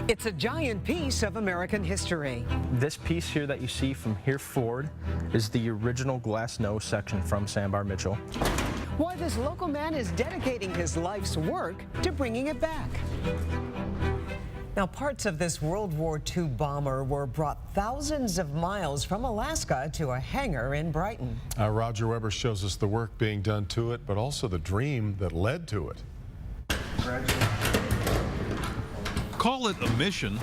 It's a giant piece of American history. This piece here that you see from here forward is the original glass nose section from Sandbar Mitchell. Why this local man is dedicating his life's work to bringing it back. Now, parts of this World War II bomber were brought thousands of miles from Alaska to a hangar in Brighton. Roger Weber shows us the work being done to it, but also the dream that led to it. Call it a mission,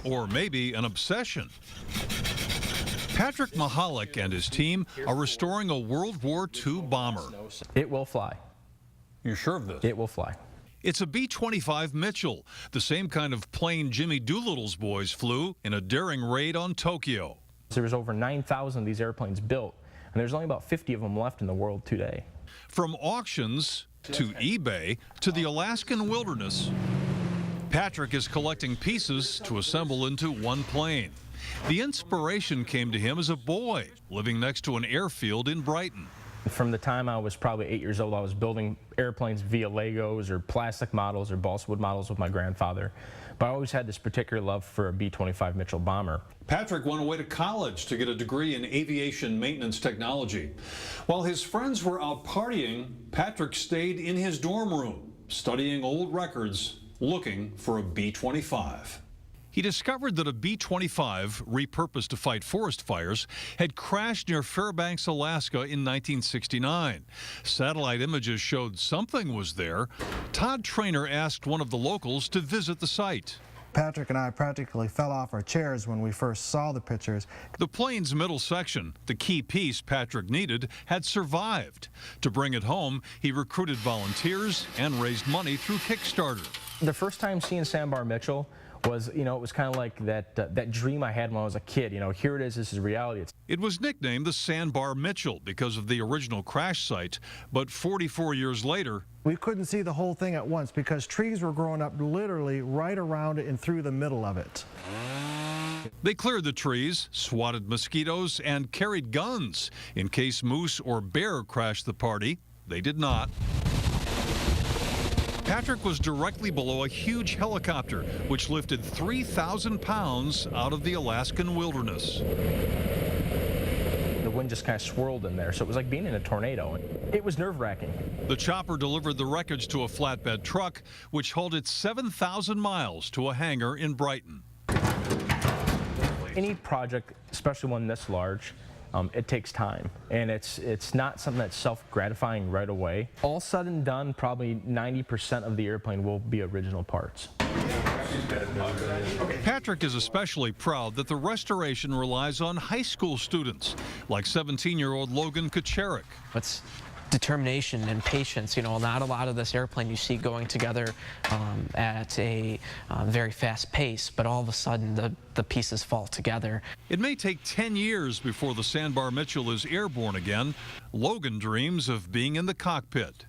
or maybe an obsession. Patrick Mahalik and his team are restoring a World War II bomber. It will fly. You're sure of this? It will fly. It's a B-25 Mitchell, the same kind of plane Jimmy Doolittle's boys flew in a daring raid on Tokyo. There was over 9,000 of these airplanes built, and there's only about 50 of them left in the world today. From auctions to eBay to the Alaskan wilderness, Patrick is collecting pieces to assemble into one plane. The inspiration came to him as a boy, living next to an airfield in Brighton. From the time I was probably 8 years old, I was building airplanes via Legos or plastic models or balsa wood models with my grandfather. But I always had this particular love for a B-25 Mitchell bomber. Patrick went away to college to get a degree in aviation maintenance technology. While his friends were out partying, Patrick stayed in his dorm room, studying old records, looking for a B-25. He discovered that a B-25, repurposed to fight forest fires, had crashed near Fairbanks, Alaska in 1969. Satellite images showed something was there. Todd Traynor asked one of the locals to visit the site. Patrick and I practically fell off our chairs when we first saw the pictures. The plane's middle section, the key piece Patrick needed, had survived. To bring it home, he recruited volunteers and raised money through Kickstarter. The first time seeing Sandbar Mitchell was, it was kind of like that dream I had when I was a kid. Here it is, this is reality. It was nicknamed the Sandbar Mitchell because of the original crash site, but 44 years later, we couldn't see the whole thing at once because trees were growing up literally right around it and through the middle of it. They cleared the trees, swatted mosquitoes, and carried guns in case moose or bear crashed the party. They did not. Patrick was directly below a huge helicopter, which lifted 3,000 pounds out of the Alaskan wilderness. The wind just kind of swirled in there, so it was like being in a tornado. It was nerve-wracking. The chopper delivered the wreckage to a flatbed truck, which hauled it 7,000 miles to a hangar in Brighton. Any project, especially one this large, it takes time, and it's not something that's self-gratifying right away. All said and done, probably 90% of the airplane will be original parts. Patrick is especially proud that the restoration relies on high school students, like 17-year-old Logan Kacharik. It's determination and patience. Not a lot of this airplane you see going together at a very fast pace, but all of a sudden the pieces fall together. It may take 10 years before the Sandbar Mitchell is airborne again. Logan dreams of being in the cockpit.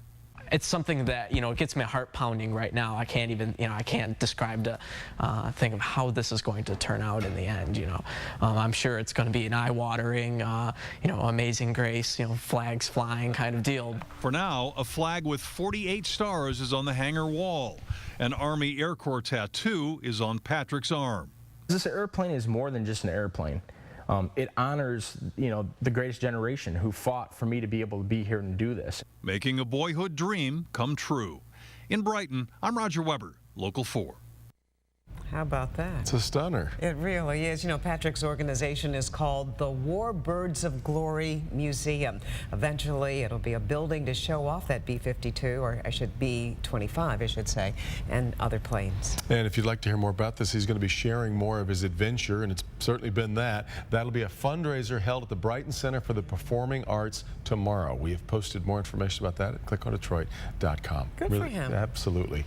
It's something that, it gets my heart pounding right now. I can't even, I can't describe the thing of how this is going to turn out in the end, I'm sure it's going to be an eye-watering, amazing grace, flags flying kind of deal. For now, a flag with 48 stars is on the hangar wall. An Army Air Corps tattoo is on Patrick's arm. This airplane is more than just an airplane. It honors, the greatest generation who fought for me to be able to be here and do this. Making a boyhood dream come true. In Brighton, I'm Roger Weber, Local 4. How about that? It's a stunner. It really is. Patrick's organization is called the Warbirds of Glory Museum. Eventually, it'll be a building to show off that B-52, or B-25, I should say, and other planes. And if you'd like to hear more about this, he's going to be sharing more of his adventure, and it's certainly been that. That'll be a fundraiser held at the Brighton Center for the Performing Arts tomorrow. We have posted more information about that at clickondetroit.com. Good for him. Absolutely.